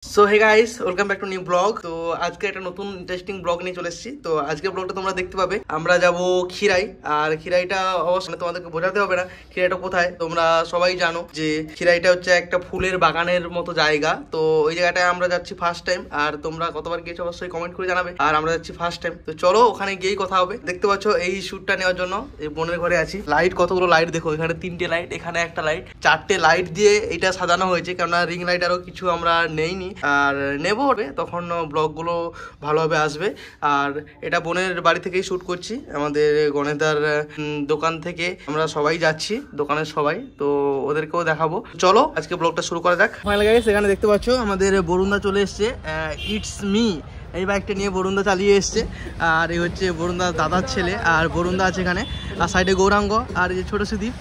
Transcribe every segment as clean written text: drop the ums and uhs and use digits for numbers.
So hey guys, welcome back to new blog. তো আজকে একটা নতুন ইন্টারেস্টিং ব্লগ নিয়ে চলে এসেছি। তো আজকের ব্লগটা তোমরা দেখতে পাবে। আমরা যাব খিরাই। আর খিরাইটা অবশ্যই তোমাদেরকে বোঝাতে হবে না খিরাইটা কোথায়, তোমরা সবাই জানো যে খিরাইটা হচ্ছে একটা ফুলের বাগানের মতো জায়গা। তো ওই জায়গাটায় আমরা যাচ্ছি ফার্স্ট টাইম। আর তোমরা কতবার গিয়েছো অবশ্যই কমেন্ট করে জানাবে। আর আমরা যাচ্ছি ফার্স্ট টাইম, তো চলো ওখানে গিয়েই কথা হবে। দেখতে পাচ্ছ এই শ্যুটটা নেওয়ার জন্য এই বোনের ঘরে আছি। লাইট, কতগুলো লাইট দেখো, এখানে 3টে লাইট, এখানে একটা লাইট, 4টে লাইট দিয়ে এটা সাজানো হয়েছে। কেননা রিং লাইট আরো কিছু আমরা নেইনি, আর নেবো তখন ব্লগগুলো ভালোভাবে আসবে। আর এটা বোনের বাড়ি থেকেই শ্যুট করছি, আমাদের গণেশদার দোকান থেকে আমরা সবাই যাচ্ছি, দোকানের সবাই। তো ওদেরকেও দেখাবো। চলো আজকে ব্লগটা শুরু করা যাক। ফাইনাল গাইস, এখানে দেখতে পাচ্ছ আমাদের বরুণদা চলে এসছে। ইটস মি এই বাইকটা নিয়ে বরুণদা চালিয়ে এসছে। আর এই হচ্ছে বরুণদার দাদার ছেলে, আর বরুণদা আছে এখানে, আর সাইডে গৌরাঙ্গ, আর এই যে ছোট সুদীপ।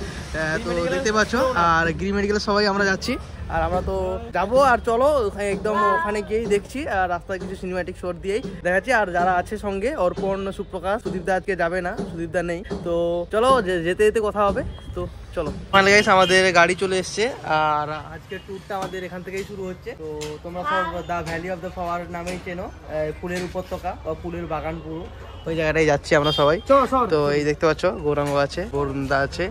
তো দেখতে পাচ্ছ, আর গ্রিন মেডিকেলের সবাই আমরা যাচ্ছি। আর আমরা তো যাবো, আর চলো একদম ওখানে গিয়েই দেখছি। আর রাস্তায় কিছু সিনেমাটিক শট দিয়েই দেখাচ্ছি। আর যারা আছে সঙ্গে, অর্পণ, সুপ্রকাশ, সুদীপদা আজকে যাবে না, সুদীপদা নেই। তো চলো যেতে যেতে কথা হবে। তো চলো ফাইনালি গাইস, আমাদের গাড়ি চলে এসছে। আর আজকের ট্যুরটা আমাদের এখান থেকেই শুরু হচ্ছে। তো তোমরা সব the valley of the flower নামেই চেনো, ফুলের উপত্যকা বা ফুলের বাগান পুরো, ওই জায়গাটাই যাচ্ছি আমরা সবাই। তো এই দেখতে পাচ্ছ গৌরাঙ্গ আছে, বরুণদা আছে,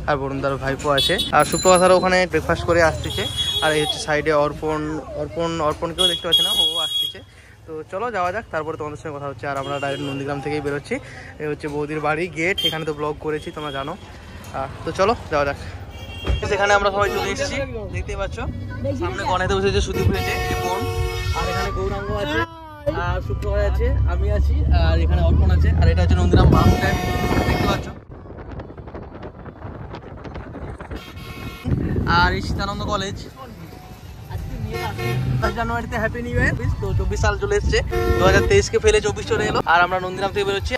আর বরুণদার ভাইপো আছে, আর সুপ্রভাতারও ওখানে ব্রেকফাস্ট করে আসতেছে। আর এই হচ্ছে সাইডে অর্পণকেও দেখতে পাচ্ছি না, ও আসতেছে। তো চলো যাওয়া যাক, তারপরে তোমাদের সঙ্গে কথা হচ্ছে। আর আমরা ডাইরেক্ট নন্দীগ্রাম থেকেই বেরোচ্ছি। এই হচ্ছে বৌদির বাড়ি গেট, এখানে তো ব্লগ করেছি তোমরা জানো। তো চলো যাওয়া যাক। এখানে আমরা সবাই চলে এসেছি, দেখতেই পাচ্ছ। সামনে গণেতে বসেছে, সুদীপ হয়েছে, বোন, আর এখানে গৌরাঙ্গ আছে, আর সুপ্রভাত আছে, আমি আছি, আর এখানে অর্পণ আছে। আর এটা হচ্ছে নন্দীগ্রাম বাস স্ট্যান্ড, দেখতে পাচ্ছ। আর এই সীতানন্দ কলেজ। জানুয়ারিতে হ্যাপি নিউ ইয়ার। তো 24 সাল চলে এসছে, 2023কে ফেলে 24 চলে এলো। আর আমরা নন্দীগ্রাম থেকে বেরোচ্ছি।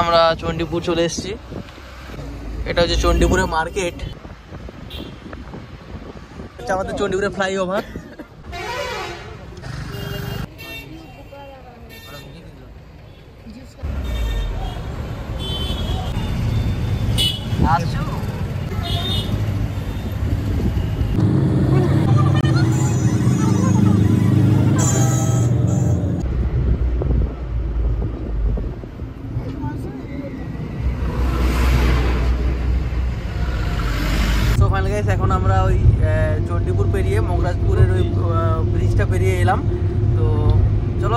আমরা চণ্ডীপুর চলে এসেছি। এটা হচ্ছে চণ্ডীপুরের মার্কেট, আমাদের চণ্ডীপুরের ফ্লাইওভার। আসছো? এখন আমরা ওই চণ্ডীপুর পেরিয়ে মগরাজপুরের ওই ব্রিজটা পেরিয়ে এলাম। তো চলো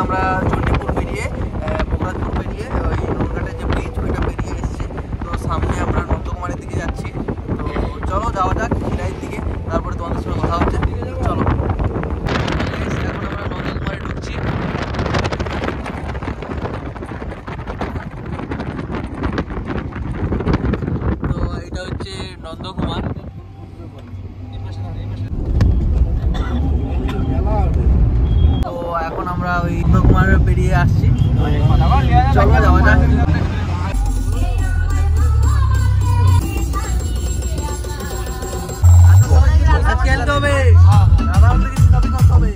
আমরা চণ্ডীপুর পেরিয়ে মগরাজপুর পেরিয়ে ওই নৌঘাটের যে ব্রিজ ওইটা পেরিয়ে এসেছি। তো সামনে আমরা নন্দকুমারের দিকে যাচ্ছি। তো চলো যাওয়া যাক খিরাইয়ের দিকে, তারপরে তোমাদের সঙ্গে কথা হচ্ছে। চলো এখন আমরা নন্দকুমারে ঢুকছি। তো এটা হচ্ছে নন্দকুমার। তো এখন আমরা ওই নন্দকুমার পেরিয়ে আসছি, চলো যাওয়া যাক। খেলতে হবে, শপিং করতে হবে।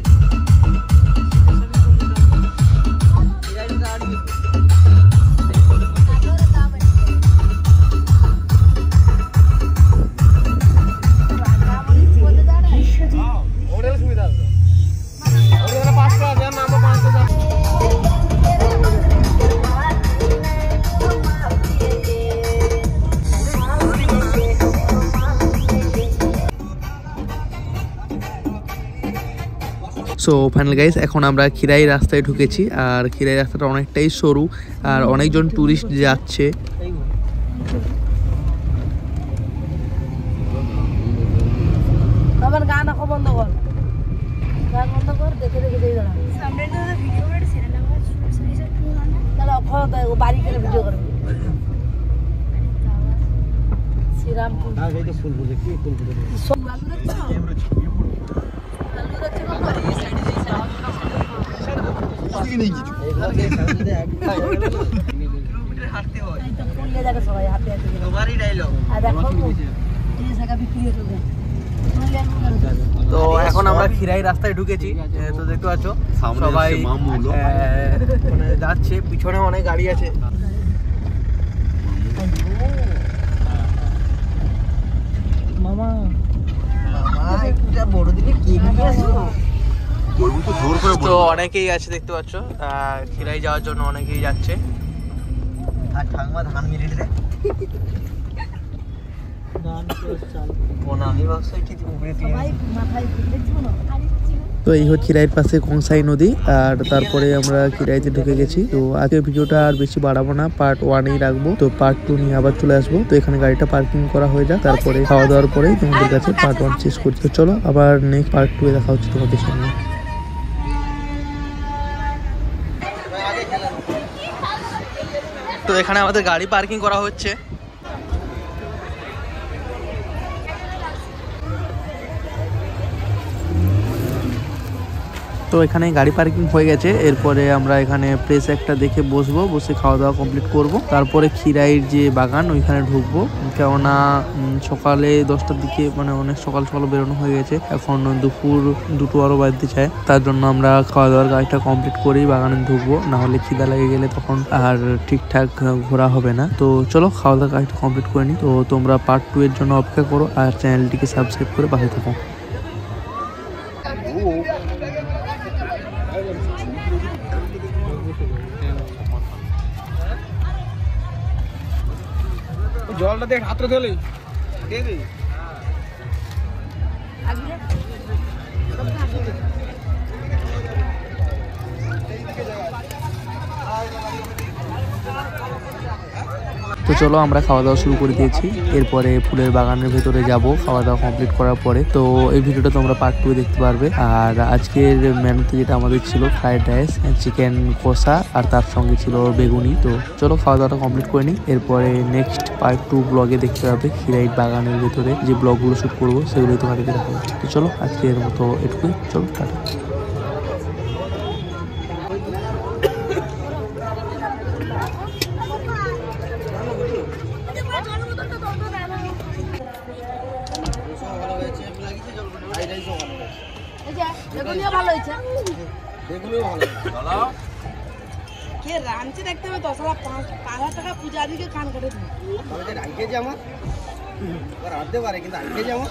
সো ফাইনাল গাইস, এখন আমরা খিরাই রাস্তায় ঢুকেছি। আর খিরাই রাস্তাটা অনেকটাই সরু, আর অনেকজন টুরিস্ট যাচ্ছে। তো এখন আমরা খিরাই রাস্তায় ঢুকেছি, তো দেখতে পাচ্ছ সবাই মানে যাচ্ছে, পিছনে অনেক গাড়ি আছে। মামা বড় দিকে তো অনেকেই আছে দেখতে পাচ্ছ, খিরাই যাওয়ার জন্য অনেকেই যাচ্ছে। আর ঠাকুমা ধান মিলিয়ে রে তো এই হচ্ছে খিরাইয়ের পাশে কংসাই নদী, আর তারপরে আমরা খিরাইতে ঢুকে গেছি। তো আজকে ভিডিওটা আর বেশি বাড়াবো না, পার্ট 1-এই রাখবো। তো পার্ট 2 নিয়ে আবার চলে আসবো। তো এখানে গাড়িটা পার্কিং করা হয়ে যাক, তারপরে খাওয়া দাওয়ার পরেই তোমাদের কাছে পার্ট 1 শেষ করছি। তো চলো আবার নেক্সট পার্ট 2 এ দেখা হচ্ছে তোমাদের সঙ্গে। তো এখানে আমাদের গাড়ি পার্কিং করা হচ্ছে। তো এখানে গাড়ি পার্কিং হয়ে গেছে, এরপরে আমরা এখানে প্লেস একটা দেখে বসবো, বসে খাওয়া দাওয়া কমপ্লিট করব। তারপরে খিরাইয়ের যে বাগান ওইখানে ঢুকবো, কেননা সকালে 10টার দিকে মানে অনেক সকাল সকাল বেরোনো হয়ে গেছে, এখন দুপুর 2টো আরও বাজতে চায়। তার জন্য আমরা খাওয়া দাওয়ার গাড়িটা কমপ্লিট করেই বাগানে ঢুকবো, না হলে খিদা লেগে গেলে তখন আর ঠিকঠাক ঘোরা হবে না। তো চলো খাওয়া দাওয়ার গাড়িটা কমপ্লিট করে নিই। তো তোমরা পার্ট 2 এর জন্য অপেক্ষা করো, আর চ্যানেলটিকে সাবস্ক্রাইব করে পাশে থাকো। জলটা দেখ হাতে ধরে তো চলো আমরা খাওয়া দাওয়া শুরু করে দিয়েছি, এরপরে ফুলের বাগানের ভেতরে যাব খাওয়া দাওয়া কমপ্লিট করার পরে। তো এই ভিডিওটা তোমরা পার্ট 2 দেখতে পারবে। আর আজকের মেনুতে যেটা আমাদের ছিল ফ্রাইড রাইস, চিকেন কষা, আর তার সঙ্গে ছিল বেগুনি। তো চলো খাওয়া দাওয়াটা কমপ্লিট করে নিই, এরপরে নেক্সট পার্ট 2 ব্লগে দেখতে পাবে খিরাই বাগানের ভেতরে যে ব্লগগুলো শ্যুট করবো সেগুলোই তোমাদেরকে দেখাবো। তো চলো আজকের মতো এটুকুই, চলো টাটা। কে রাঁধছে দেখতে হবে তো, সালা 5,000 টাকা পূজা দিকে কান করে দিই। রাখে যে আমার রাঁধতে পারে, কিন্তু রাখে যে আমার